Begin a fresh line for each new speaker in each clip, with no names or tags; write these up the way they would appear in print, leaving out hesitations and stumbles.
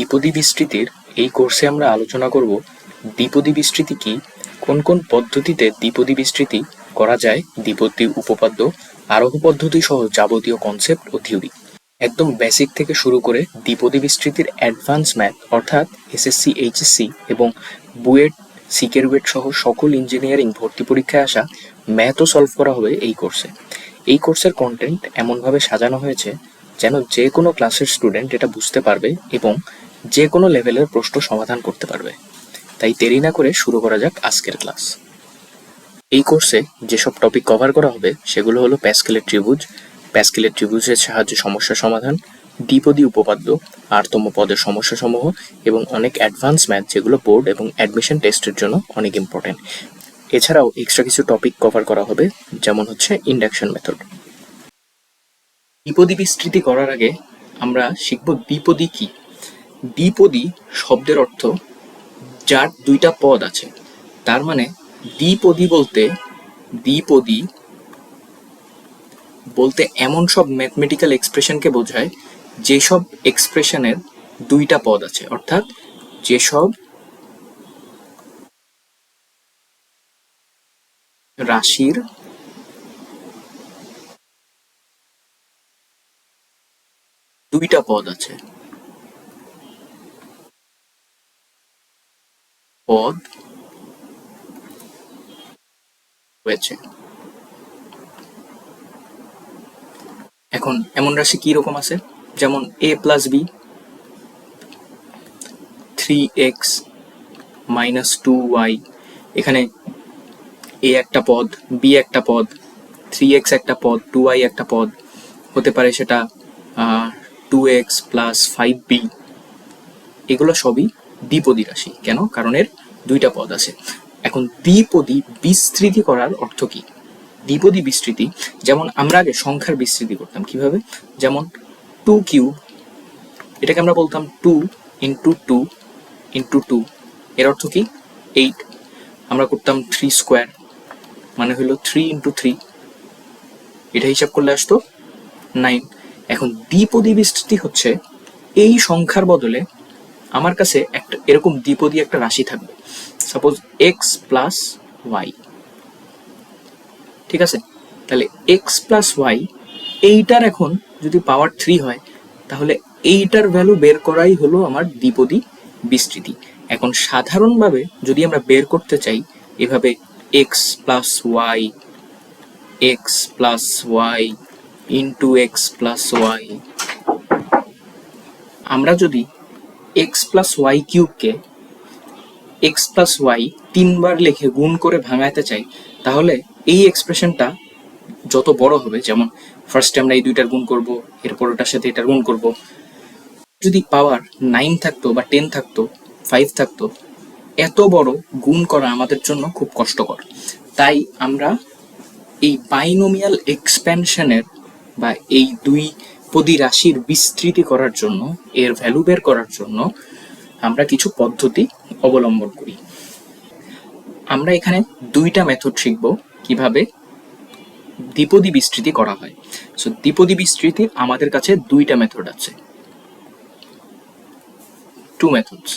দ্বিপদী বিস্তৃতির এই কোর্সে আমরা আলোচনা করব দ্বিপদী বিস্তৃতি কি, কোন কোন পদ্ধতিতে দ্বিপদী বিস্তৃতি করা যায়, দ্বিপদী উপপাদ্য, আরোহ পদ্ধতি সহ যাবতীয় কনসেপ্ট ও থিওরি। একদম বেসিক থেকে শুরু করে দ্বিপদী বিস্তৃতির অ্যাডভান্স ম্যাথ অর্থাৎ এসএসসি, এইচএসসি এবং বুয়েট, সিকেরুয়েট সহ সকল ইঞ্জিনিয়ারিং ভর্তি পরীক্ষায় আসা ম্যাথও সলভ করা হবে এই কোর্সে। এই কোর্সের কন্টেন্ট এমনভাবে সাজানো হয়েছে যেন যে কোনো ক্লাসের স্টুডেন্ট এটা বুঝতে পারবে এবং যে কোনো লেভেলের প্রশ্ন সমাধান করতে পারবে। তাই দেরি না করে শুরু করা যাক আজকের ক্লাস। এই কোর্সে যেসব টপিক কভার করা হবে সেগুলো হলো প্যাসকেলের ত্রিভুজ, প্যাসকেলের ত্রিভুজের সাহায্যে সমস্যা সমাধান, দ্বিপদী উপপাদ্য, আরতম পদের সমস্যাসমূহ এবং অনেক অ্যাডভান্স ম্যাথ যেগুলো বোর্ড এবং অ্যাডমিশন টেস্টের জন্য অনেক ইম্পর্টেন্ট। এছাড়াও এক্সট্রা কিছু টপিক কভার করা হবে যেমন হচ্ছে ইন্ডাকশন মেথড। দ্বিপদী বিস্তৃতি করার আগে আমরা শিখব দ্বিপদী কি। দ্বিপদী শব্দের অর্থ যার দুইটা পদ আছে। তার মানে দ্বিপদী বলতে এমন সব ম্যাথমেটিক্যাল এক্সপ্রেশনকে বোঝায় যেসব এক্সপ্রেশনের দুইটা পদ আছে, অর্থাৎ যেসব রাশির দুইটা পদ আছে। পদ রয়েছে। এখন এমন রাশি কি রকম আছে, যেমন a plus B, 3x minus 2y। এখানে a একটা পদ, b একটা পদ, 3x একটা পদ, 2y একটা পদ হতে পারে, সেটা 2x প্লাস 5b। এগুলো সবই দ্বিপদী রাশি। কেন? কারণ এর দুইটা পদ আছে। এখন দ্বিপদী বিস্তৃতি করার অর্থ কি? দ্বিপদী বিস্তৃতি যেমন আমরা আগে সংখ্যার বিস্তৃতি করতাম কিভাবে, যেমন 2 কিউব, এটাকে আমরা বলতাম 2 ইন্টু 2 ইন্টু 2, এর অর্থ কি 8। আমরা করতাম 3 স্কোয়ার, মানে হলো 3 ইন্টু 3, এটা হিসাব করলে আসতো 9। এখন দ্বিপদী বিস্তৃতি হচ্ছে এই সংখ্যার বদলে আমার কাছে একটা এরকম দ্বিপদী একটা রাশি থাকবে, সাপোজ এক্স প্লাস ওয়াই। ঠিক আছে, তাহলে এক্স প্লাস ওয়াই এইটার এখন যদি পাওয়ার 3 হয়, তাহলে এইটার ভ্যালু বের করাই হলো আমার দ্বিপদী বিস্তৃতি। এখন সাধারণভাবে যদি আমরা বের করতে চাই এভাবে x plus y into x plus y, আমরা যদি এক্স প্লাস ওয়াই কিউবকে এক্স প্লাস ওয়াই 3 বার লিখে গুণ করে ভাঙাইতে চাই, তাহলে এই এক্সপ্রেশনটা যত বড় হবে, যেমন ফার্স্টে আমরা এই দুইটার গুণ করব, এরপর ওটার সাথে এটার গুণ করব, যদি পাওয়ার 9 থাকতো বা 10 থাকতো, 5 থাকতো, এত বড় গুণ করা আমাদের জন্য খুব কষ্টকর। তাই আমরা এই বাইনোমিয়াল এক্সপ্যানশনের বা এই দুই পদী রাশির বিস্তৃতি করার জন্য, এর ভ্যালু বের করার জন্য আমরা কিছু পদ্ধতি অবলম্বন করি। আমরা এখানে দুইটা মেথড শিখব কিভাবে দ্বিপদী বিস্তৃতি করা হয়। সো দ্বিপদী বিস্তৃতির আমাদের কাছে দুইটা মেথড আছে, 2 মেথডস।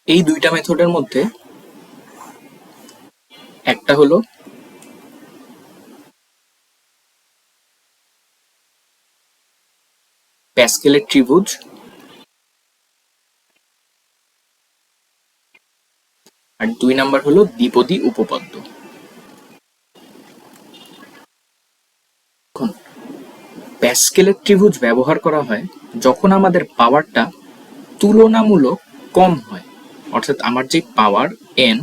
এই দুইটা মেথডের মধ্যে একটা হলো প্যাসকেলের ত্রিভুজ, আর 2 নাম্বার হলো দ্বিপদী উপপাদ্য। এখন প্যাসকেলের ত্রিভুজ ব্যবহার করা হয় যখন আমাদের পাওয়ারটা তুলনামূলক কম হয়, অর্থাৎ আমার যে পাওয়ার n,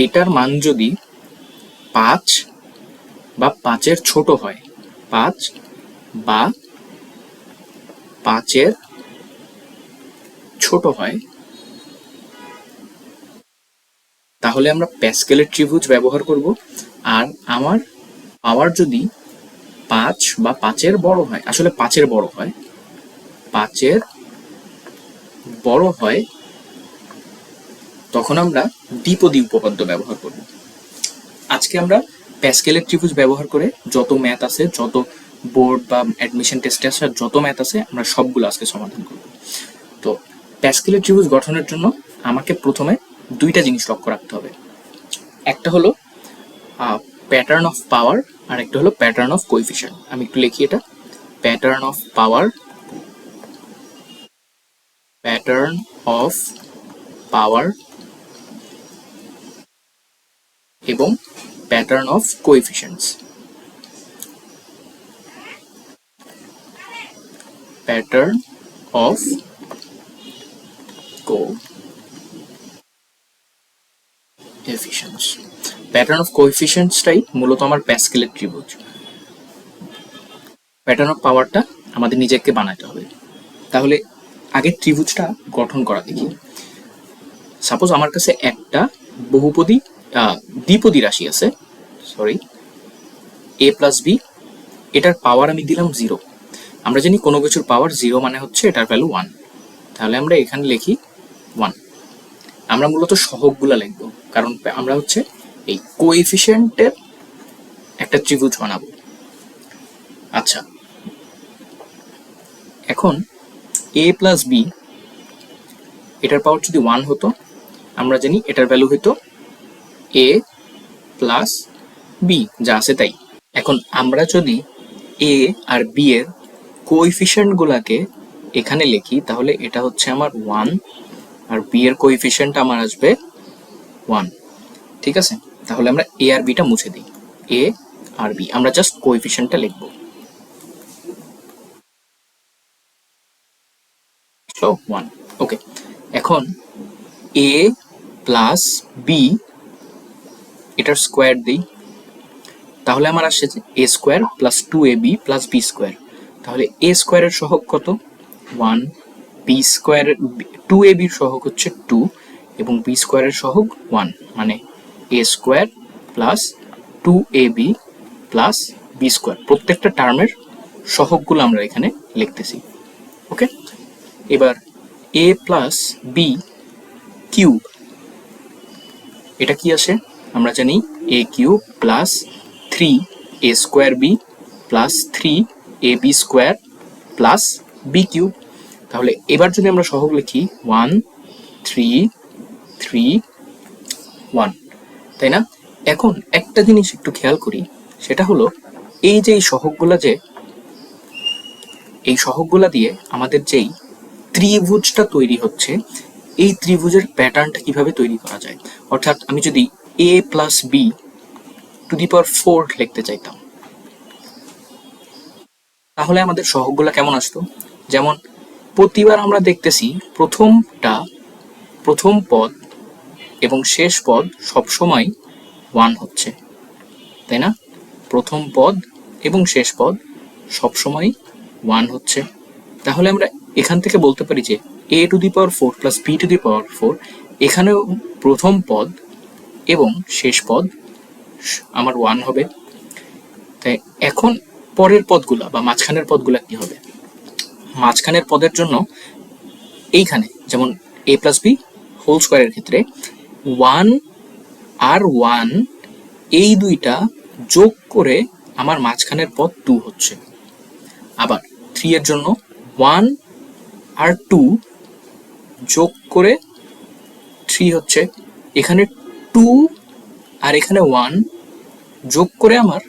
এটার মান যদি 5 বা 5-এর ছোট হয়, 5 বা 5-এর ছোট হয়, তাহলে আমরা প্যাসকেলের ত্রিভুজ ব্যবহার করব। আর আমার পাওয়ার যদি 5 বা 5-এর বড় হয়, আসলে 5-এর বড় হয়, 5-এর বড় হয় তখন আমরা দ্বিপদী উপপাদ্য ব্যবহার করব। আজকে আমরা প্যাসকেলের ত্রিভুজ ব্যবহার করে যত ম্যাথ আছে, যত বোর্ড বা অ্যাডমিশন টেস্টে আসা যত ম্যাথ আছে, আমরা সবগুলো আজকে সমাধান করব। তো প্যাসকেলের ত্রিভুজ গঠনের জন্য আমাকে প্রথমে দুইটা জিনিস লক্ষ্য রাখতে হবে। একটা হলো প্যাটার্ন অফ পাওয়ার, আর একটা হলো প্যাটার্ন অফ কোএফিশিয়েন্ট। আমি একটু লিখি এটা, pattern of power, pattern of power এবং pattern of coefficients. Pattern of coefficients, pattern of কোএফিশিয়েন্টসটাই মূলত আমার প্যাসকেলের ত্রিভুজ। প্যাটার্ন অফ পাওয়ারটা আমাদের নিজেকে বানাতে হবে। তাহলে আগে ত্রিভুজটা গঠন করা দেখি। সাপোজ আমার কাছে একটা বহুপদী দ্বিপদী রাশি আছে, সরি, a প্লাস বি, এটার পাওয়ার আমি দিলাম 0। আমরা জানি কোনো কিছুর পাওয়ার 0 মানে হচ্ছে এটার ভ্যালু 1। তাহলে আমরা এখানে লিখি 1। আমরা মূলত সহগগুলা লিখবো, কারণ আমরা হচ্ছে এই কোএফিশিয়েন্টের একটা ত্রিভুজ বানাবো। আচ্ছা, এখন a প্লাস বি, এটার পাওয়ার যদি 1 হতো, আমরা জানি এটার ভ্যালু হতো a প্লাস বি, যা আছে তাই। এখন আমরা যদি a আর b এর কোএফিশিয়েন্ট গুলাকে এখানে লিখি, তাহলে এটা হচ্ছে আমার 1 আর b এর কোএফিশিয়েন্ট আমার আসবে 1। ঠিক আছে, তাহলে আমরা a আর b টা মুছে দিই। a আর b, আমরা জাস্ট কোএফিশিয়েন্টটা লিখবো। সো 1, ওকে। এখন a প্লাস b, এটার স্কোয়ার দিই, তাহলে আমার আসছে a square plus 2ab plus b square. তাহলে a স্কোয়ারের সহগ কত? 1। b স্কোয়ারের 2ab এর সহগ হচ্ছে 2 এবং b স্কোয়ারের সহগ 1, মানে a square plus 2ab plus b square. প্রত্যেকটা টার্মের সহগগুলো আমরা এখানে লিখতেছি। ওকে, এবার a প্লাস b কিউব, এটা কি আসে? আমরা জানি a cube plus 3a square b plus 3ab square plus b cube. তাহলে এবার যদি আমরা সহগ লিখি 1 3 3 1, তাই না? এখন একটা জিনিস একটু খেয়াল করি, সেটা হলো এই যে এই সহগগুলা দিয়ে আমাদের যেই ত্রিভুজটা তৈরি হচ্ছে, এই ত্রিভুজের প্যাটার্নটা কিভাবে তৈরি করা যায়। অর্থাৎ আমি যদি a plus B to the power 4 লিখতে চাইতাম, তাহলে আমাদের সহগগুলা কেমন আসতো? যেমন প্রতিবার আমরা দেখতেছি প্রথম পদ এবং শেষ পদ সবসময় 1 হচ্ছে, তাই না? প্রথম পদ এবং শেষ পদ সবসময় 1 হচ্ছে। তাহলে আমরা এখান থেকে বলতে পারি যে a to the power 4 plus b to the power 4, এখানেও প্রথম পদ এবং শেষ পদ আমার 1 হবে। তাই এখন পরের পদগুলা বা মাঝখানের পদগুলা কি হবে? মাঝখানের পদের জন্য এইখানে যেমন a প্লাস বি হোল স্কোয়ারের ক্ষেত্রে 1 আর 1 এই দুইটা যোগ করে আমার মাঝখানের পদ 2 হচ্ছে। আবার 3 এর জন্য 1 আর 2 যোগ করে 3 হচ্ছে। এখানে 2 আর এখানে 1 যোগ করে আমার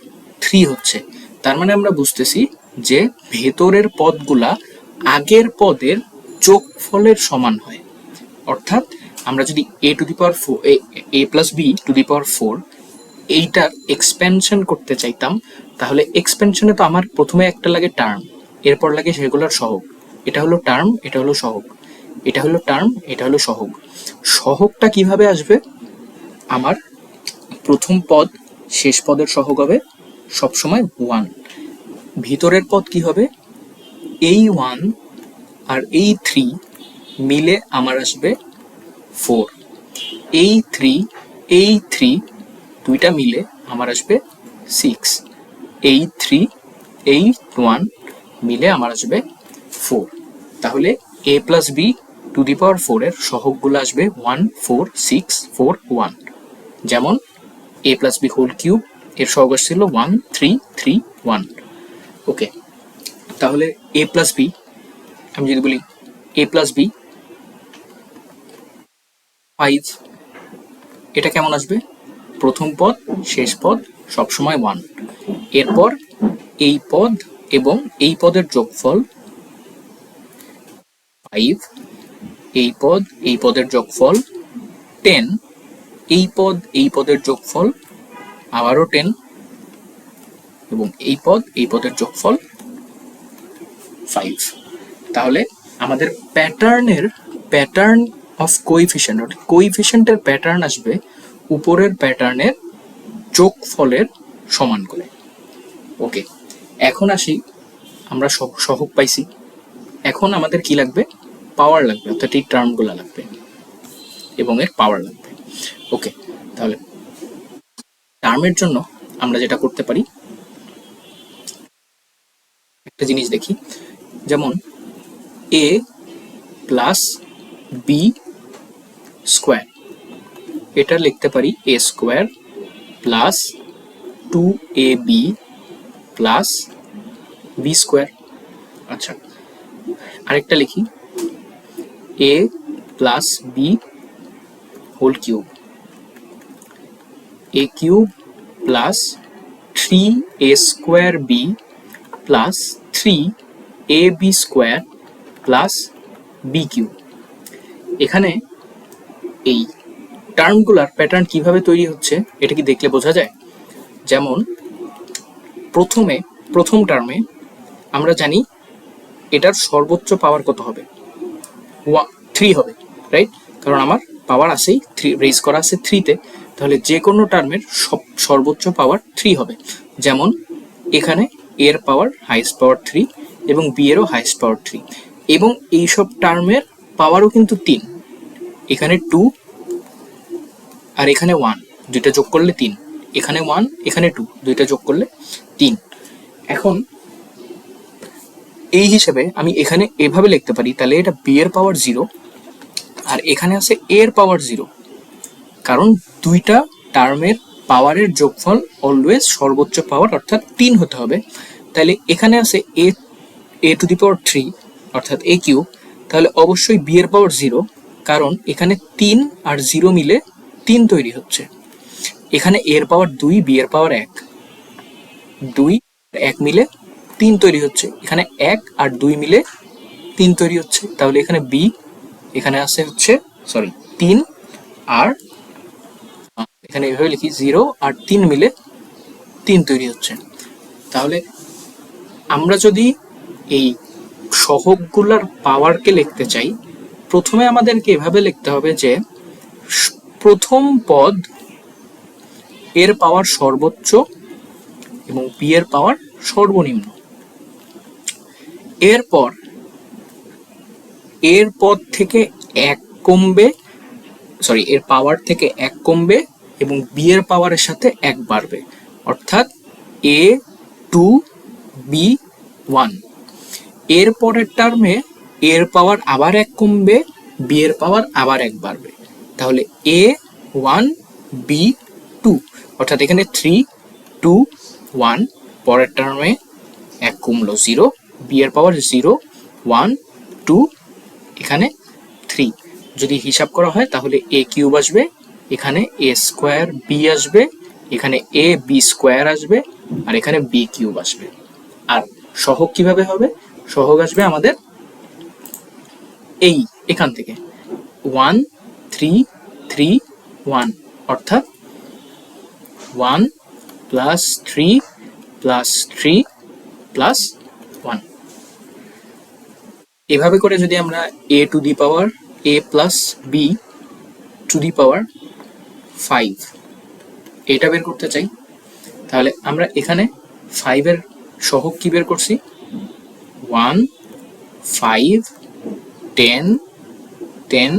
3 হচ্ছে। তার মানে আমরা বুঝতেছি যে ভেতরের পদগুলা আগের পদের যোগফলের সমান হয়। অর্থাৎ আমরা যদি a to the power 4 a plus B to the power 4 এইটার এক্সপেনশন করতে চাইতাম, তাহলে এক্সপেনশনে তো আমার প্রথমে একটা লাগে টার্ম, এরপর লাগে সেগুলোর সহগ। এটা হলো টার্ম, এটা হলো সহগ, এটা হলো টার্ম, এটা হলো সহগ। সহগটা কিভাবে আসবে? আমার প্রথম পদ শেষ পদের সহগ হবে সবসময় 1। ভিতরের পদ কি হবে? এই 1 আর এই 3 মিলে আমার আসবে 4। এই 3 দুইটা মিলে আমার আসবে 6। এই 3 এই 1 মিলে আমার আসবে 4। তাহলে a প্লাস বি 2^4 এর সহগগুলো আসবে 1, 4, 6, 4, 1। যেমন a + b হোল কিউব এর সহগ আসছিল 1, 3, 3, 1। ওকে, তাহলে a + b, আমি যদি বলি a + b 5, এটা কেমন আসবে? প্রথম পদ শেষ পদ সবসময় 1, এরপর এই পদ এবং এই পদের যোগফল 5, এই পদ এই পদের যোগফল 10, এই পদ এই পদের যোগফল আবারও 10, এবং এই পদ এই পদের যোগফল 5। তাহলে আমাদের প্যাটার্ন অফ কোইফিশিয়েন্টের প্যাটার্ন আসবে উপরের প্যাটার্নের যোগফলের সমান করে। ওকে, এখন আসি, আমরা সহগ পাইছি, এখন আমাদের কি লাগবে? পাওয়ার লাগবে, অর্থাৎ এই টার্মগুলো লাগবে এবং এর পাওয়ার লাগবে। ওকে, তাহলে টার্মের জন্য আমরা যেটা করতে পারি, একটা জিনিস দেখি, যেমন a + b স্কোয়ার, এটা লিখতে পারি a square + 2ab + b square. আচ্ছা, আরেকটা লিখি a + b whole cube, a cube + 3a² b + 3ab² + b cube. এখানে এই টার্মগুলার প্যাটার্ন কিভাবে তৈরি হচ্ছে এটা কি দেখলে বোঝা যায়? যেমন প্রথম টার্মে আমরা জানি এটার সর্বোচ্চ পাওয়ার কত হবে? 3 হবে, রাইট? কারণ আমার পাওয়ার আছেই, 3 রেজ করা আছে 3-তে, তাহলে যে কোনো টার্মের সর্বোচ্চ পাওয়ার 3 হবে। যেমন এখানে এর পাওয়ার হাইয়েস্ট পাওয়ার 3 এবং বি এরও হাইয়েস্ট পাওয়ার 3, এবং এইসব টার্মের পাওয়ারও কিন্তু 3, এখানে 2 আর এখানে 1, দুইটা যোগ করলে 3, এখানে 1 এখানে 2, দুইটা যোগ করলে 3। এখন এই হিসেবে আমি এখানে এভাবে লিখতে পারি, তাহলে এটা বি এর পাওয়ার 0 আর এখানে আছে এ এর পাওয়ার 0, কারণ দুইটা টার্মের পাওয়ারের যোগফল অলওয়েজ সর্বোচ্চ পাওয়ার অর্থাৎ 3 হতে হবে। তাহলে এখানে আছে a⁴, অর্থাৎ a কিউব, তাহলে অবশ্যই বি এর পাওয়ার 0, কারণ এখানে 3 আর 0 মিলে 3 তৈরি হচ্ছে। এখানে a এর পাওয়ার 2, বি এর পাওয়ার 1, 2 আর 1 মিলে 3 তৈরি হচ্ছে, এখানে 1 আর 2 মিলে 3 তৈরি হচ্ছে, তাহলে এখানে বি, এখানে আছে হচ্ছে 3, আর এখানে এভাবে লিখি 0 আর 3 মিলে 3 তৈরি হচ্ছে। তাহলে আমরা যদি এই সহগগুলোর পাওয়ারকে লিখতে চাই, প্রথমে আমাদেরকে এভাবে লিখতে হবে যে প্রথম পদ এর পাওয়ার সর্বোচ্চ এবং বি এর পাওয়ার সর্বনিম্ন, এরপর এর পদ থেকে 1 কমবে, এর পাওয়ার থেকে 1 কমবে এবং বি এর পাওয়ারের সাথে 1 বাড়বে, অর্থাৎ a2 b1। এর পরের টার্মে এর পাওয়ার আবার 1 কমবে, বি এর পাওয়ার আবার 1 বাড়বে, তাহলে a1 b2, অর্থাৎ এখানে 3 2 1, পরের টার্মে 1 কমলো 0, বি এর পাওয়ার 0 1 2, এখানে 3। যদি হিসাব করা হয় তাহলে a কিউব আসবে, এখানে a² b আসবে, এখানে a b² আসবে, আর এখানে b কিউব আসবে। আর সহগ কিভাবে হবে? সহগ আসবে আমাদের এখান থেকে 1 3 3 1, অর্থাৎ 1 + 3 + 3 + 1। এভাবে করে যদি আমরা a to the power a + b to the power 5 এটা বের করতে চাই, তাহলে আমরা এখানে 5 এর সহগ কি বের করছি? 1 5 10 10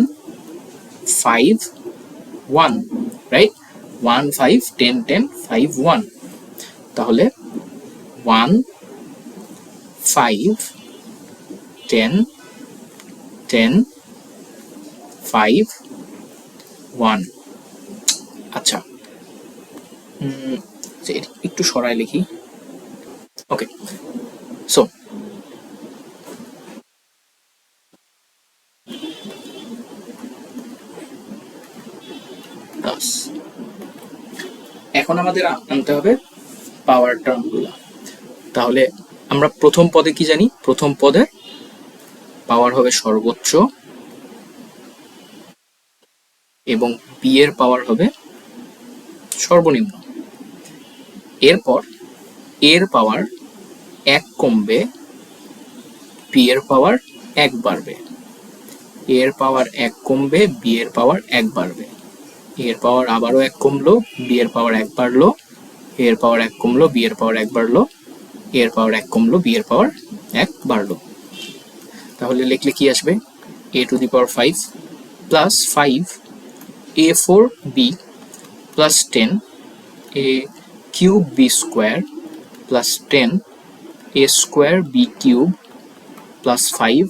5 1, রাইট? 1 5 10 10 5 1, তাহলে 1 5 10 10 5 1। আচ্ছা, একটু সরাই লিখি। ওকে, সো প্লাস, এখন আমাদের আনতে হবে পাওয়ার টার্মগুলো। তাহলে আমরা প্রথম পদে কি জানি? প্রথম পদে পাওয়ার হবে সর্বোচ্চ এবং বি এর পাওয়ার হবে সর্বনিম্ন। এরপর এর পাওয়ার 1 কমবে, বি এর পাওয়ার 1 বাড়বে। এর পাওয়ার 1 কমবে, বি এর পাওয়ার 1 বাড়বে। এর পাওয়ার আবারও 1 কমলো, বি এর পাওয়ার 1 বাড়লো। এর পাওয়ার 1 কমলো, বি এর পাওয়ার 1 বাড়লো। এর পাওয়ার 1 কমলো, বি এর পাওয়ার 1 বাড়লো। তাহলে লিখলে কি আসবে? a to the power 5 plus 5 a4b plus 10 a cube b square plus 10 a square b cube plus 5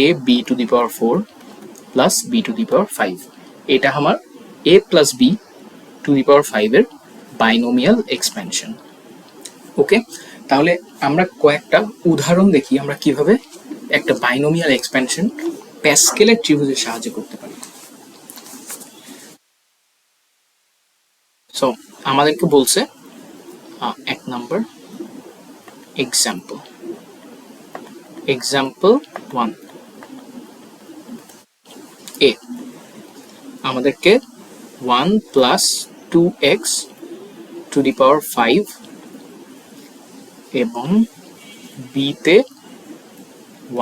a b to the power 4 plus b to the power 5। এটা আমার a plus b to the power 5 এর binomial expansion. ওকে, তাহলে আমরা কয়েকটা উদাহরণ দেখি আমরা কিভাবে একটা বাইনোমিয়াল এক্সপেনশন প্যাসকেলের ত্রিভুজের সাহায্যে করতে পারি। সো আমাদেরকে বলছে 1 নাম্বার এক্সাম্পল 1 এ আমাদেরকে 1 plus 2x to the power 5 এবং বি তে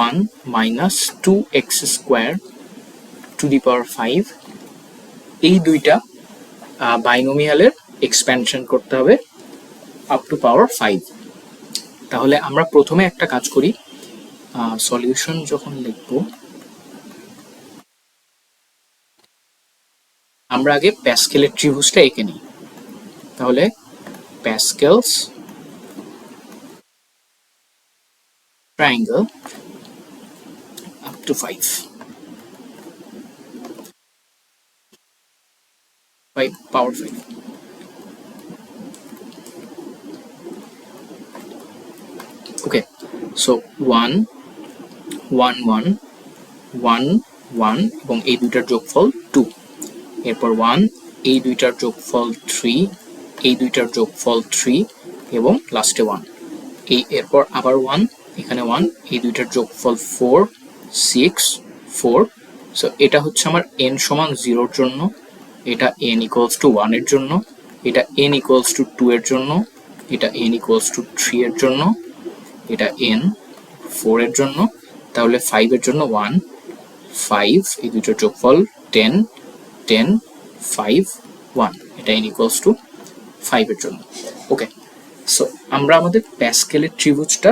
1 minus 2x square to the power 5 এই দুইটা বাইনোমিয়ালের এক্সপ্যানশন করতে হবে আপ টু পাওয়ার 5। তাহলে আমরা প্রথমে একটা কাজ করি, সলিউশন যখন লিখব আমরা আগে প্যাসকেলের ত্রিভুজটা এঁকে নিই। তাহলে Pascal's triangle up to 5 power 5। Okay, so 1 1 1 1 1 এবং এই দুইটার যোগফল 2। এরপর 1, এই দুইটার যোগফল 3, এই দুইটার যোগফল 3 এবং লাস্টে 1। এরপর আবার 1, এখানে 1, এই দুইটার যোগফল 4 6 4। সো এটা হচ্ছে আমার n সমান 0 এর জন্য, এটা n ইকুয়ালস টু 1 এর জন্য, এটা n ইকুয়ালস টু 2 এর জন্য, এটা n ইকুয়ালস টু 3 এর জন্য, এটা n 4 এর জন্য। তাহলে 5 এর জন্য 1 5, এই দুইটার যোগফল 10 10 5 1, এটা n ইকুয়ালস টু 5 এর জন্য। ওকে, সো আমরা আমাদের প্যাসকেলের ত্রিভুজটা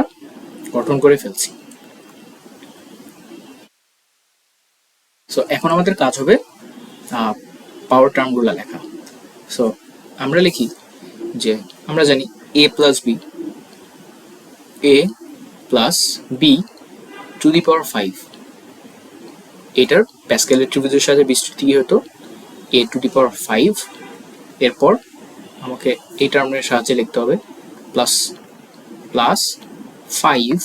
গঠন করে ফেলছি। সো এখন আমাদের কাজ হবে পাওয়ার টার্মগুলো লেখা। সো আমরা লিখি যে আমরা জানি a plus b, a plus b to the power 5, এটার প্যাসকেলের ত্রিভুজের সাথে বিস্তৃতি কি হতো? a to the power 5। এরপর আমাকে এই টার্মের সাহায্যে লিখতে হবে plus plus 5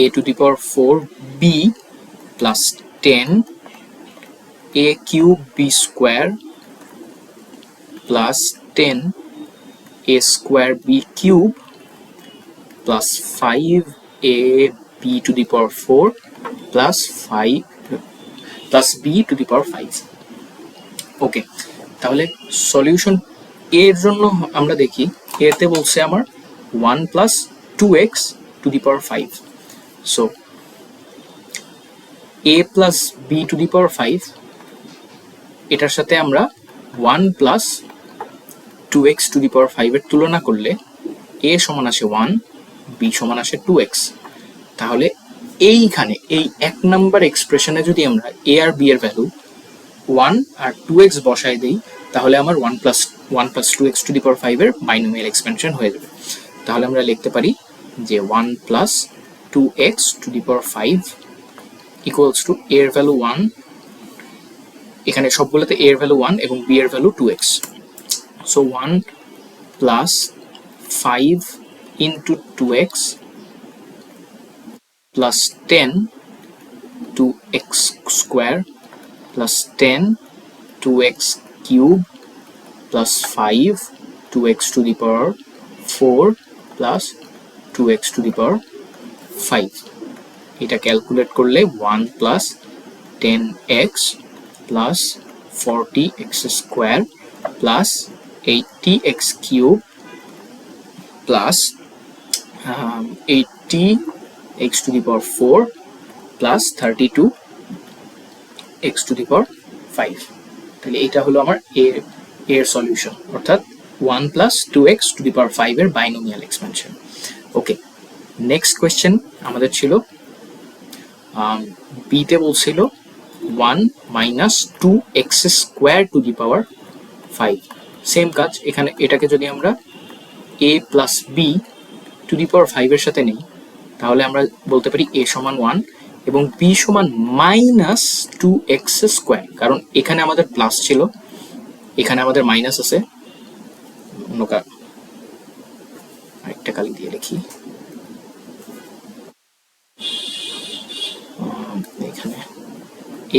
a to the power 4 b plus 10 a cube b square plus 10 a square b cube plus 5 a b to the power 4 plus 5 plus b to the power 5। ওকে, তাহলে solution এর জন্য আমরা দেখি, এতে বলছে আমার 1 plus 2x to the power 5। So a plus b to the power 5, এটার সাথে আমরা 1 plus 2x to the power 5 এর তুলনা করলে a সমান আসে 1, b সমান আসে 2x। তাহলে এইখানে এই 1 নাম্বার এক্সপ্রেশনে যদি আমরা a আর b এর ভ্যালু 1 আর 2x বসাই দেই, তাহলে আমার 1 plus 2x to the power 5 এর বাইনোমিয়াল এক্সপেনশন হয়ে যাবে। তাহলে আমরা লিখতে পারি যে 1 plus 2x to the power 5 equals to a এর ভ্যালু 1, এখানে সবগুলোতে a এর ভ্যালু 1 এবং b এর value 2x। So 1 plus 5 into 2x plus 10 2x square plus 10 2x cube plus 5 2x to the power 4 plus 2x to the power 5। এটা calculate করলে 1 plus 10x plus 40x square plus 80x cube plus 80x to the power 4 plus 32x to the power 5। তাহলে এটা হলো আমার এর solution, অর্থাৎ 1 plus 2x to the power 5 এর binomial expansion. Okay, next question আমাদের ছিল বিতে বলছিল 1 minus 2x square to the power 5। Same কাজ এখানে, এটাকে যদি আমরা a plus B to the power 5 এর সাথে নেই, তাহলে আমরা বলতে পারি a সমান 1 এবং b সমান মাইনাস 2x স্কোয়ার। কারণ এখানে আমাদের প্লাস ছিল, এখানে আমাদের মাইনাস আছে। আরেকটা কালি দিয়ে লিখি,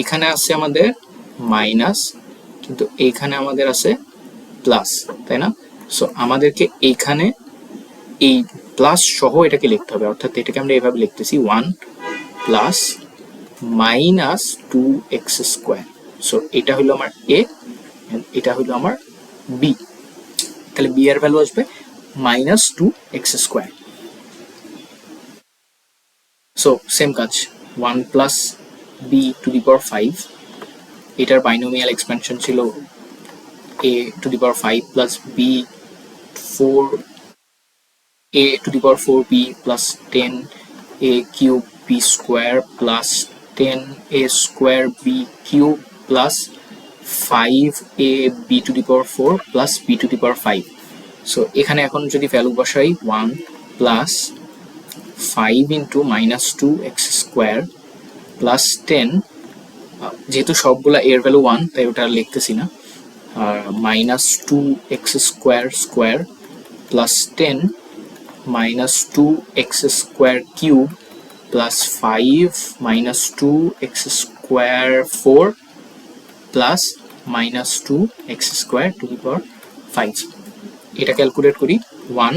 এখানে আছে আমাদের মাইনাস, কিন্তু এইখানে আমাদের আছে প্লাস, তাই না? সো আমাদেরকে এইখানে এই প্লাস সহ এটাকে লিখতে হবে, অর্থাৎ এটাকে আমরা এভাবে লিখতেছি 1 plus minus 2x square. So এটা হলো আমার এ, এটা হলো আমার বি। তাহলে বি এর ভ্যালু আসবে minus 2x square. So same কাজ, 1 plus B to the power 5, এটার বাইনোমিয়াল এক্সপেনশন ছিল a to the power 5 plus b 4 a to the power 4b plus 10 a cube b square plus 10 a square b cube plus 5 a b to the power 4 plus b to the power 5। So এখানে এখন যদি value বসাই 1 plus 5 into minus 2x square plus 10, যেহেতু সবগুলা এর value 1 তাই ওটা লিখতেছি না, minus 2x square square plus 10 minus 2x square cube plus 5 minus 2x square 4 plus minus 2x square to the power 5। এটা ক্যালকুলেট করি, 1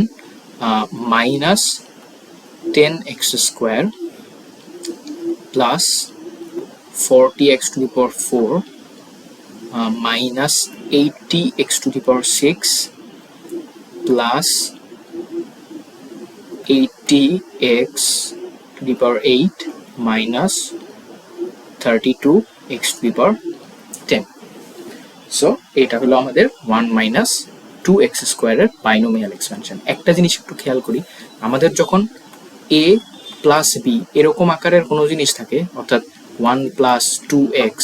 minus 10x square plus 40x to the power 4 minus 80x to the power 6 plus 80x to the power 8 minus 32x to the power 10. So এটা হলো আমাদের 1 minus 2x স্কোয়ারের binomial expansion. একটা জিনিস একটু খেয়াল করি, আমাদের যখন a প্লাস b এরকম আকারের কোনো জিনিস থাকে, অর্থাৎ 1 প্লাস 2x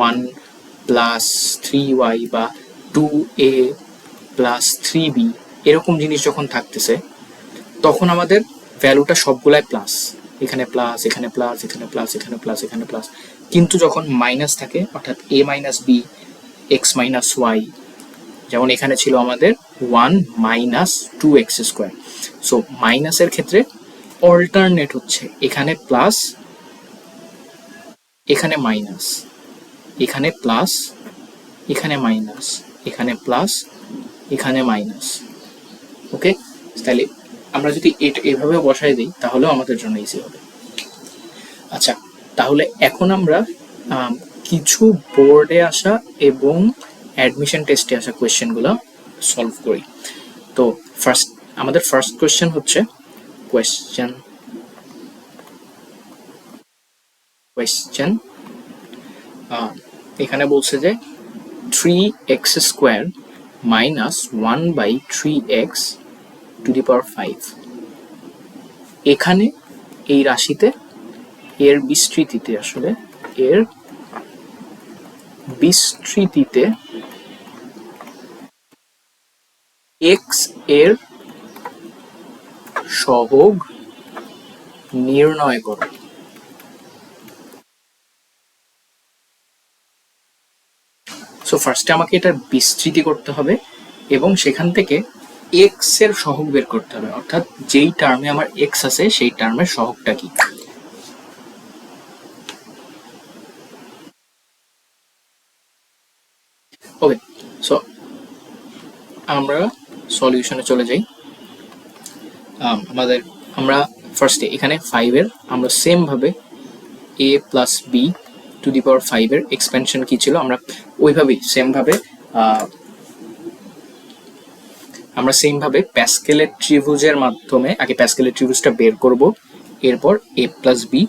1 প্লাস 3y বা 2a প্লাস 3b এরকম জিনিস যখন থাকতেছে, তখন আমাদের ভ্যালুটা সবগুলাই প্লাস, এখানে প্লাস এখানে প্লাস এখানে প্লাস এখানে প্লাস এখানে প্লাস। কিন্তু যখন মাইনাস থাকে, অর্থাৎ a minus b x minus y, যেমন এখানে ছিল আমাদের 1 মাইনাস 2x স্কোয়ার। সো মাইনাসের ক্ষেত্রে অল্টারনেট হচ্ছে, এখানে প্লাস এখানে মাইনাস, এখানে প্লাস এখানে মাইনাস, এখানে প্লাস এখানে মাইনাস। ওকে, তাহলে আমরা যদি এটা এভাবে বসাই দিই তাহলেও আমাদের জন্য ইজি হবে। আচ্ছা, তাহলে এখন আমরা কিছু বোর্ডে আসা এবং অ্যাডমিশন টেস্টে আসা কোয়েশ্চেনগুলো সলভ করি। তো আমাদের ফার্স্ট কোয়েশ্চেন হচ্ছে কোয়েশ্চেন এখানে বলছে যে 3x square minus 1/3x to the power 5, এখানে এই রাশিতে এর বিস্তৃতিতে, আসলে এর বিস্তৃতিতে x এর সহগ নির্ণয় করো। 3x square minus 1/3x to the power 5 এর সহগ নির্ণয় করো। 3x square minus 1/3x to the power 5 এর সহগ নির্ণয় করো। 3x square minus 1/3x to the power 5 এর সহগ নির্ণয় করো। ওকে, তাহলে আমরা সো ফার্স্টে আমাকে এটার বিস্তৃতি করতে হবে এবং সেখান থেকে এক্স এর সহগ বের করতে হবে, অর্থাৎ যেই টার্মে আমার এক্স আছে সেই টার্মের সহগটা কি। ওকে, সো আমরা সলিউশনে চলে যাই। আমরা ফার্স্টে এখানে 5 এর আমরা সেম ভাবে a plus B to the power 5 এর এক্সপেনশন কি ছিল আমরা ওইভাবেই সেম ভাবে প্যাসকেলের ত্রিভুজের মাধ্যমে আগে প্যাসকেলের ত্রিভুজটা বের করব, এরপর a plus B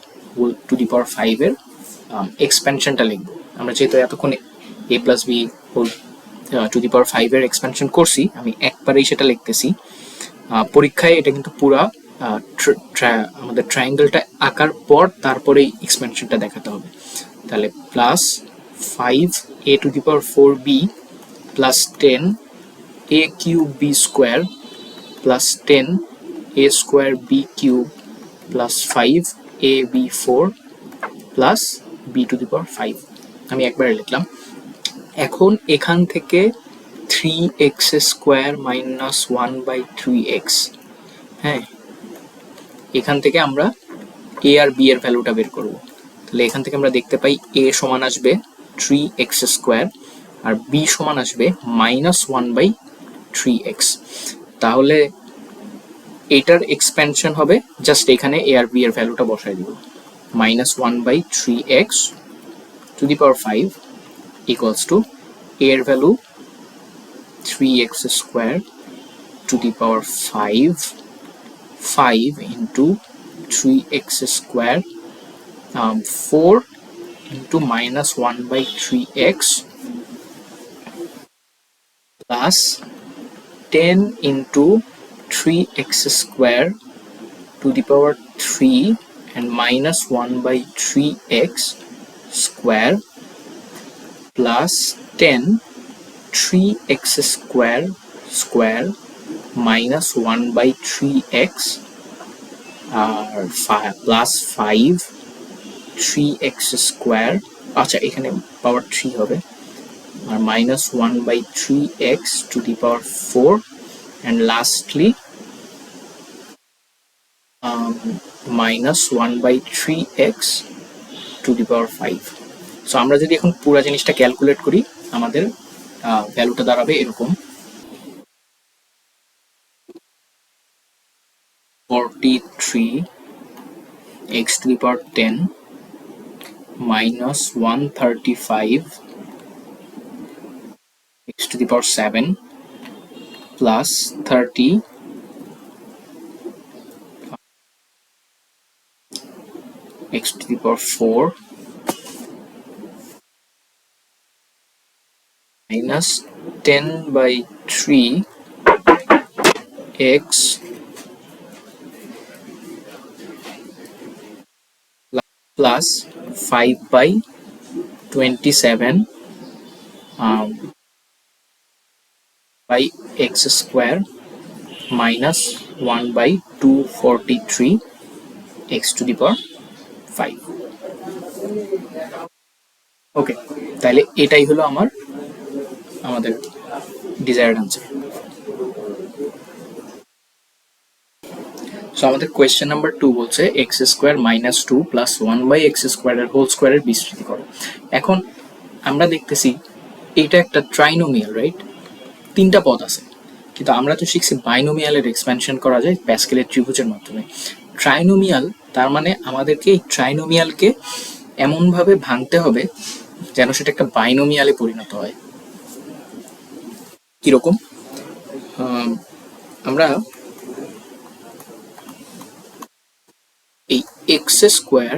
to the power 5 এর এক্সপেনশনটা লিখব। আমরা যেহেতু এতক্ষণ a plus B to the power 5 এর এক্সপেনশন করছি, আমি একবারেই সেটা লিখতেছি। পরীক্ষায় এটা কিন্তু পুরা আমাদের ট্রায়াঙ্গেলটা আঁকার পর তারপরেই এক্সপেনশনটা দেখাতে হবে। তাহলে plus 5a to the power 4b plus 10a cube b square plus 10a square b cube plus 5ab4 plus b to the power 5। আমি একবারে লিখলাম। এখন এখান থেকে 3x স্কোয়ার মাইনাস 1/3x, হ্যাঁ, এখান থেকে আমরা a আর b এর ভ্যালুটা বের করব। তাহলে এখান থেকে আমরা দেখতে পাই a সমান আসবে 3x স্কোয়ার আর b সমান আসবে -1/3x। তাহলে এটার এক্সপেনশন হবে জাস্ট এখানে a আর b এর ভ্যালুটা বসাই দিব, -1/3x to the power 5 equals to a এর value 3x square to the power 5 into 3x square 4 into -1/3x plus 10 into 3x square to the power 3 and -1/3x square plus 10 3x square minus 1/3x plus 5 3x square, আচ্ছা এখানে পাওয়ার 3 হবে, আর -1/3x to the power 4 and lastly -1/3x to the power 5। So আমরা যদি এখন পুরো জিনিসটা calculate করি আমাদের ভ্যালুটা দাঁড়াবে এরকম 43x to the power 10 minus 135 x to the power 7 plus 30 x to the power 4 minus 10/3 x plus 5/27 by x square minus 1/243 x to the power 5। ওকে, তাহলে এটাই হলো আমাদের ডিজায়ার্ড আনসার। সো আমাদের কোয়েশ্চেন নাম্বার 2 বলছে x square minus 2 plus 1/x স্কোয়ারের whole স্কোয়ারের বিস্তৃতি করো। এখন আমরা দেখতেছি এটা একটা ট্রাইনোমিয়াল, রাইট? তিনটা পদ আছে, কিন্তু আমরা তো শিখছি বাইনোমিয়ালের এক্সপ্যানশন করা যায় প্যাসকেলের ত্রিভুজের মাধ্যমে। ট্রাইনোমিয়াল তার মানে আমাদেরকে এই ট্রাইনোমিয়ালকে এমনভাবে ভাঙতে হবে যেন সেটা একটা বাইনোমিয়ালে পরিণত হয়। কিরকম? আমরা এই x square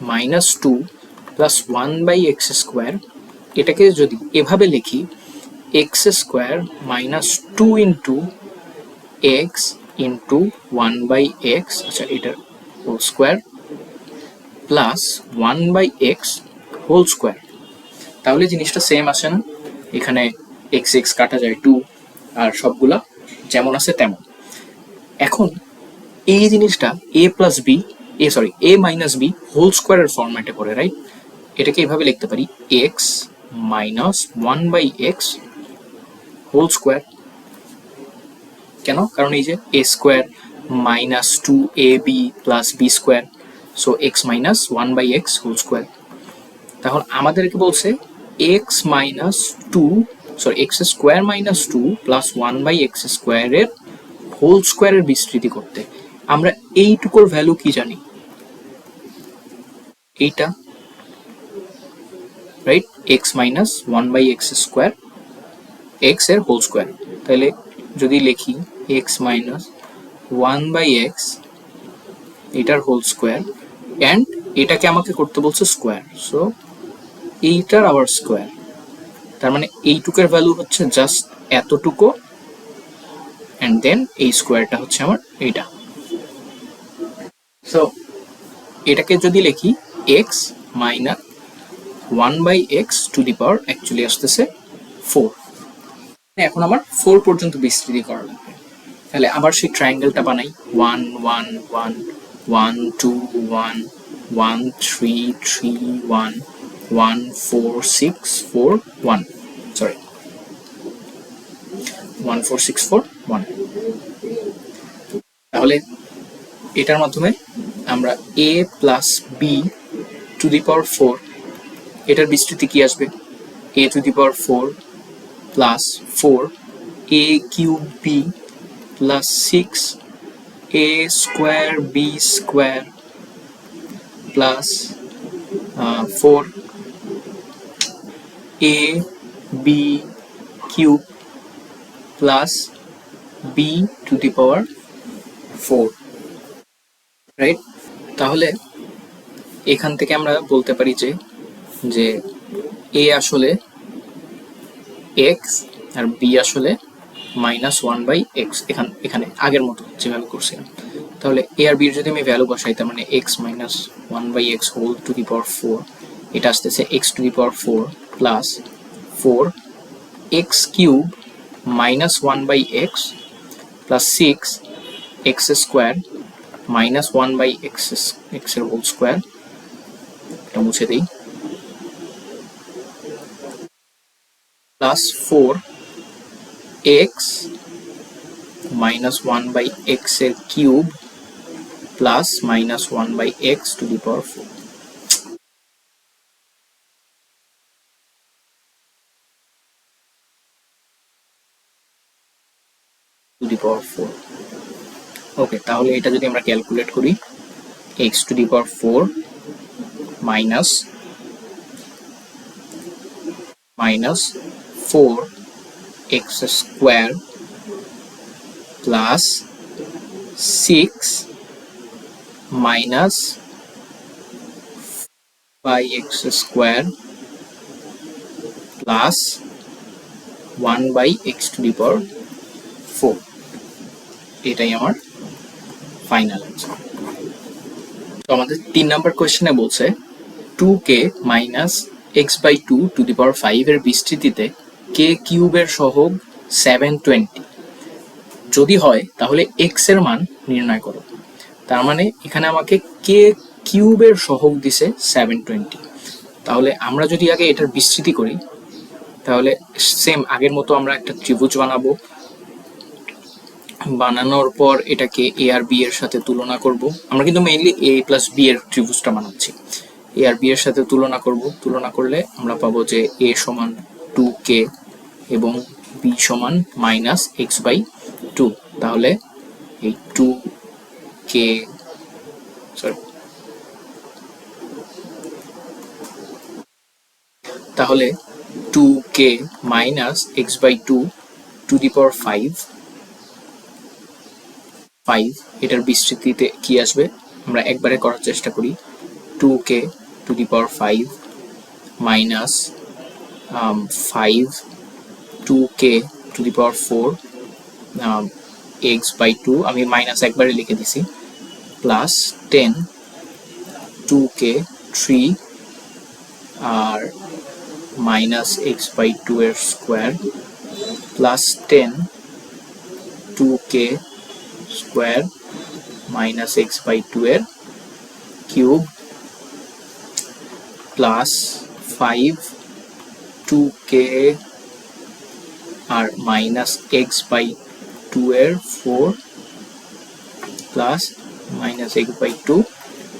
minus 2 plus 1/x square এটাকে যদি এভাবে লিখি x square minus 2 into x into 1/x, আচ্ছা এটার whole square plus 1/x whole square, তাহলে জিনিসটা সেম আসে না? এখানে এক্স এক্স কাটা যায় 2 আর সবগুলা যেমন আছে তেমন। এখন এই জিনিসটা a plus b a minus b whole স্কোয়ারের ফরম্যাটে পড়ে, রাইট? এটাকে এভাবে লিখতে পারি x minus 1/x whole square. কেন? কারণ এই যে a square minus 2ab plus b square, so x minus 1/x whole square. তাহলে আমাদেরকে বলছে x minus 2 sorry x square minus 2 plus 1/x স্কোয়ারের হোল স্কোয়ারের বিস্তৃতি করতে। আমরা এইটুকুর ভ্যালু কি জানি? এইটা, right? x minus 1/x square, x এর হোল স্কোয়ার। তাহলে যদি লিখি x মাইনাস 1/x এটার হোল স্কোয়ার, অ্যান্ড এটাকে আমাকে করতে বলছে স্কোয়ার, সো এইটার আবার স্কোয়ার। তার মানে এইটুকের ভ্যালু হচ্ছে জাস্ট এতটুকু, অ্যান্ড দেন এই স্কোয়ারটা হচ্ছে আমার এইটা। সো এটাকে যদি লিখি x minus 1/x to the power actually আসতেছে 4। এখন আমার 4 পর্যন্ত বিস্তৃতি করা লাগবে। তাহলে আবার সেই ট্রায়াঙ্গেলটা বানাই, 1 1 1 1 2 1 1 3 3 1 1 4 6 4 1 সরি 1 4 6 4 1। তাহলে এটার মাধ্যমে আমরা a plus b to the power 4, এটার বিস্তৃতি কি আসবে? a to the power 4 plus 4 a cube b plus 6 a square b square plus 4 a b cube plus b to the power 4, right? তাহলে এখান থেকে আমরা বলতে পারি যে a আসলে x আর b আসলে মাইনাস 1/x, এখানে আগের মতো যেভাবে করছিলাম। তাহলে a আর b এর যদি আমি ভ্যালু বসাই, তার মানে x minus 1/x whole to the power 4, এটা আসতেছে x to the power 4 plus 4 x cube minus 1/x plus 6 x square minus 1/x এর হোল স্কোয়ার, এটা মুছে দিই, প্লাস 4 x মাইনাস 1/x এর cube plus minus 1/x to the power 4। To the power 4। Okay, তাহলে এটা যদি আমরা calculate করি, x to the power 4 minus 4 x square plus 6 minus by x square plus 1/x to the power 4, এটাই আমার final answer. তো আমাদের 3 number কোয়েশ্চেনে বলছে 2k minus x/2 two the power 5 এর বিস্তৃতিতে k কিউবের সহগ 720 যদি হয় তাহলে x এর মান নির্ণয় করো। তার মানে এখানে আমাকে k কিউবের সহগ দিছে 720। তাহলে আমরা যদি আগে এটার বিস্তৃতি করি, তাহলে সেম আগের মতো আমরা একটা ত্রিভুজ বানাবো, বানানোর পর এটাকে a আর b এর সাথে তুলনা করব। আমরা কিন্তু মেইনলি a প্লাস b এর ত্রিভুজটা বানাচ্ছি। a আর b এর সাথে তুলনা করব, তুলনা করলে আমরা পাবো যে a সমান 2k এবং b সমান মাইনাস x/2। তাহলে এই 2k সরি তাহলে 2k minus x/2 two the power 5 এটার বিস্তৃতিতে কি আসবে আমরা একবারে করার চেষ্টা করি। 2k two the power 5 minus 5 2k two the power 4 x/2, আমি মাইনাস একবারে লিখে দিছি, প্লাস 10 2k 3 আর মাইনাস x/2 এর square plus 10 2k square minus x/2 এর কিউব প্লাস 5 2k আর মাইনাস এক্স বাই 2 এর 4 plus minus x by 2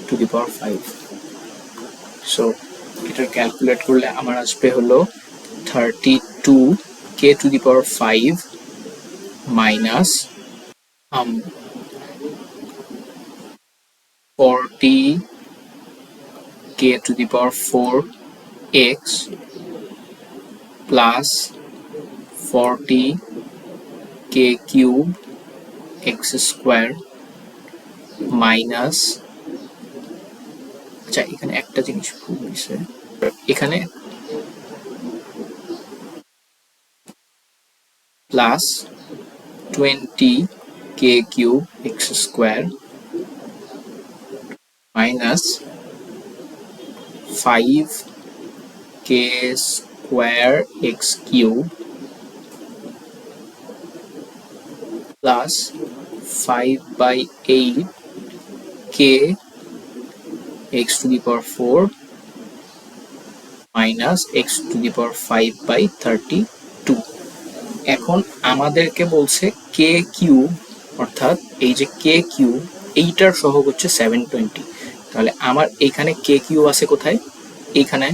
to the power 5। So এটা calculate করলে আমার আসবে হলো 32k to the power 5 minus 40k to the power 4x plus 40k cube x square minus, আচ্ছা এখানে একটা জিনিস ভুল হয়েছে, এখানে plus 20k cube x square minus 5k square x cube plus 5/8k x to the power 4 minus x to the power 5/32। এখন আমাদেরকে বলছে k কিউব, অর্থাৎ এই যে k কিউব এইটার সহগ হচ্ছে 720। তাহলে আমার এখানে k কিউব আছে কোথায়? এইখানে,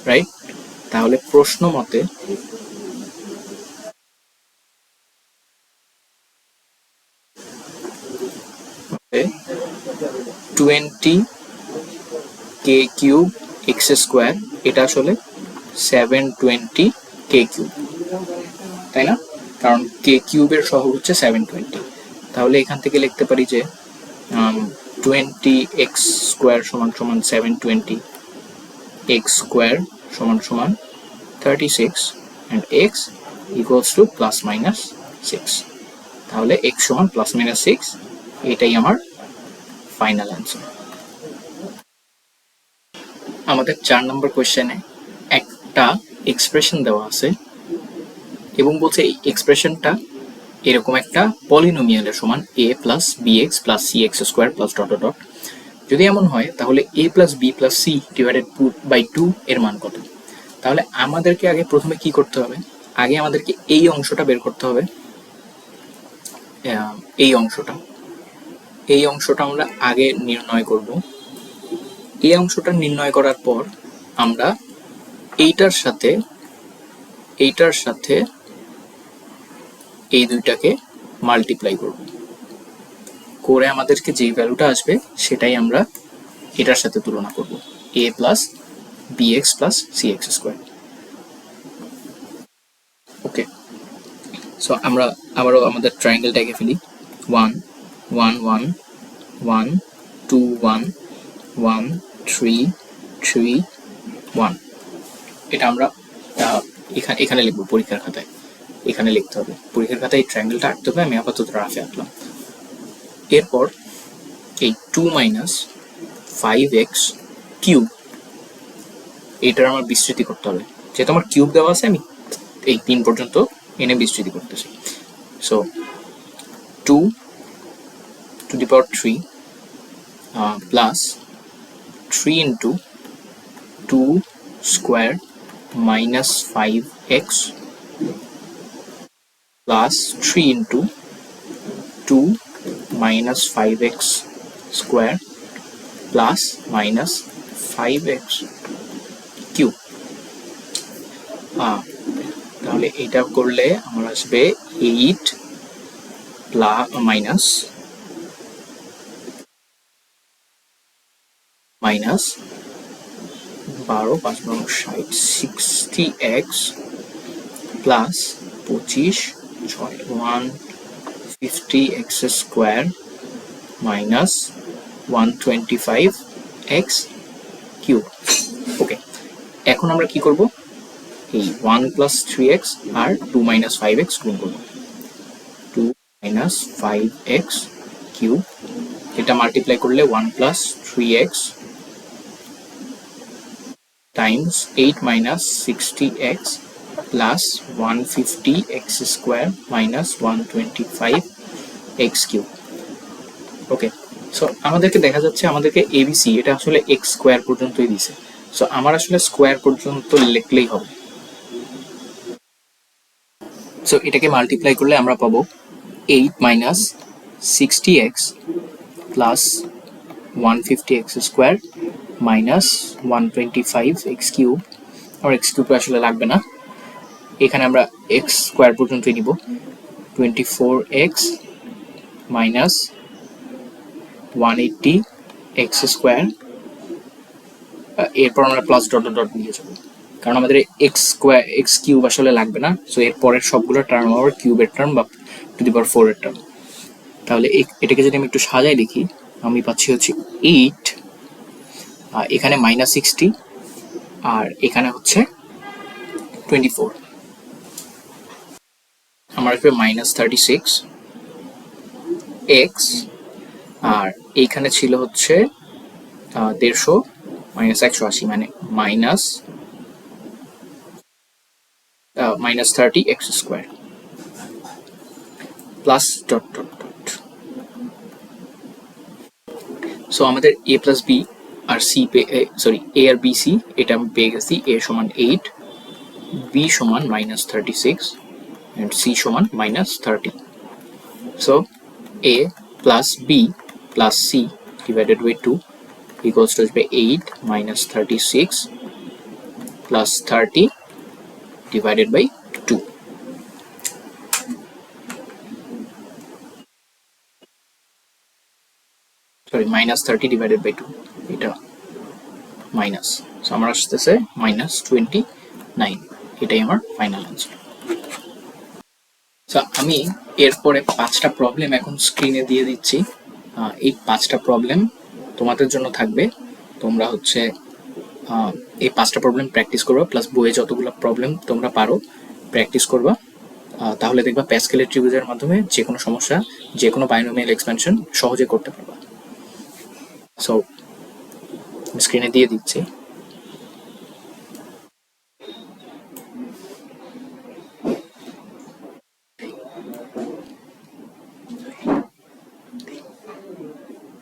রাইট? তাহলে প্রশ্ন মতে twenty K cube x square, এটা আসলে 720 কে কিউব, তাই না? কারণ কে কিউবের সহগ হচ্ছে 720। তাহলে এখান থেকে লিখতে পারি যে 20x স্কোয়ার সমান সমান 720, x স্কোয়ার সমান সমান 36 and x equals to plus minus 6। তাহলে x সমান প্লাস মাইনাস 6, এটাই আমার ফাইনাল অ্যান্সার। আমাদের 4 নম্বর কোয়েশ্চেনে একটা এক্সপ্রেশন দেওয়া আছে এবং বলছে এই এক্সপ্রেশনটা এরকম একটা পলিনোমিয়ালের সমান a plus bx plus cx square plus dot dot. যদি এমন হয় তাহলে a plus b plus c divided by 2 এর মান কত? তাহলে আমাদেরকে আগে প্রথমে কি করতে হবে? আগে আমাদেরকে এই অংশটা বের করতে হবে। এই অংশটা আমরা আগে নির্ণয় করব। এই অংশটা নির্ণয় করার পর আমরা এইটার সাথে এই দুইটাকে মাল্টিপ্লাই করব, করে আমাদেরকে যেই ভ্যালুটা আসবে সেটাই আমরা এটার সাথে তুলনা করব, a plus bx plus cx square. Okay, so আমরা আবারও আমাদের ট্রায়াঙ্গেলটা এঁকে ফেলি। 1 1 1 1 2 1 1 3 3 1। এটা আমরা এখানে লিখবো পরীক্ষার খাতায়, এখানে লিখতে হবে পরীক্ষার খাতায় এই ট্রায়াঙ্গেলটা আঁকতে হবে। আমি আপাতত রাফে আঁকলাম। এরপর এই 2 মাইনাস 5x কিউব, এটার আমার বিস্তৃতি করতে হবে। যেহেতু আমার কিউব দেওয়া আছে, আমি এই 3 পর্যন্ত এনে বিস্তৃতি করতেছি। So 2 to the power 3 plus 3 into 2 square minus 5x plus 3 into 2 minus 5x square plus minus 5x cube। তাহলে এটা করলে আমার আসবে 8 plus minus 12 5 60 60x plus 25 6 150x square minus 125x cube. Okay, এখন আমরা কি করব? এই 1 প্লাস 3x আর 2 মাইনাস 5x গুণ করব। 2 মাইনাস 5x কিউব, এটা মাল্টিপ্লাই করলে 1 plus 3x times 8 minus 60x plus 150x square minus 125x cube. Okay, so আমাদেরকে দেখা যাচ্ছে আমাদেরকে এবিসি এটা আসলে x স্কোয়ার পর্যন্তই দিছে। সো আমার আসলে স্কোয়ার পর্যন্ত লিখলেই হবে। সো এটাকে মাল্টিপ্লাই করলে আমরা পাবো 8 minus 60x plus 150x square minus 125x cube. আমার এক্স কিউব আসলে লাগবে না, এখানে আমরা এক্স স্কোয়ার পর্যন্ত নিব। 24x মাইনাস 180x স্কোয়ার, এরপর আমরা প্লাস ডট ডট ডট নিয়ে যাবো, কারণ আমাদের এক্স স্কোয়ার এক্স কিউব আসলে লাগবে না। সো এর পরের সবগুলো টার্ম আবার কিউবের টার্ম বা টু দি পাওয়ার 4 এর টার্ম। তাহলে এটাকে যদি আমি একটু সাজাই লিখি, আমি পাচ্ছি হচ্ছে 8, এখানে মাইনাস 60 আর এখানে হচ্ছে 24, আমার আসবে মাইনাস 36x, আর এইখানে ছিল হচ্ছে 150 মাইনাস 180 মানে minus 30x square plus dot dot dot. So আমাদের a প্লাস বি আর সি এ আর বি সি এটা আমি পেয়ে গেছি। a সমান 8, বি সমান মাইনাস 36 and c সমান মাইনাস 30। So a plus b plus c divided by 2 equals to 8 minus 36 plus 30 divided by 2. Sorry, minus 30 divided by 2. এটা মাইনাস, সো আমার আসতেছে মাইনাস 29। এটাই আমার ফাইনাল অ্যান্সার। সো আমি এরপরে 5টা প্রবলেম এখন স্ক্রিনে দিয়ে দিচ্ছি। এই 5টা প্রবলেম তোমাদের জন্য থাকবে। তোমরা হচ্ছে এই 5টা প্রবলেম প্র্যাকটিস করবা, প্লাস বইয়ে যতগুলো প্রবলেম তোমরা পারো প্র্যাকটিস করবা। তাহলে দেখবা প্যাসকেলের ত্রিভুজের মাধ্যমে যে কোনো সমস্যা, যে কোনো বাইনোমিয়াল এক্সপেনশন সহজে করতে পারবা। সো স্ক্রিনে দিয়ে দিচ্ছি।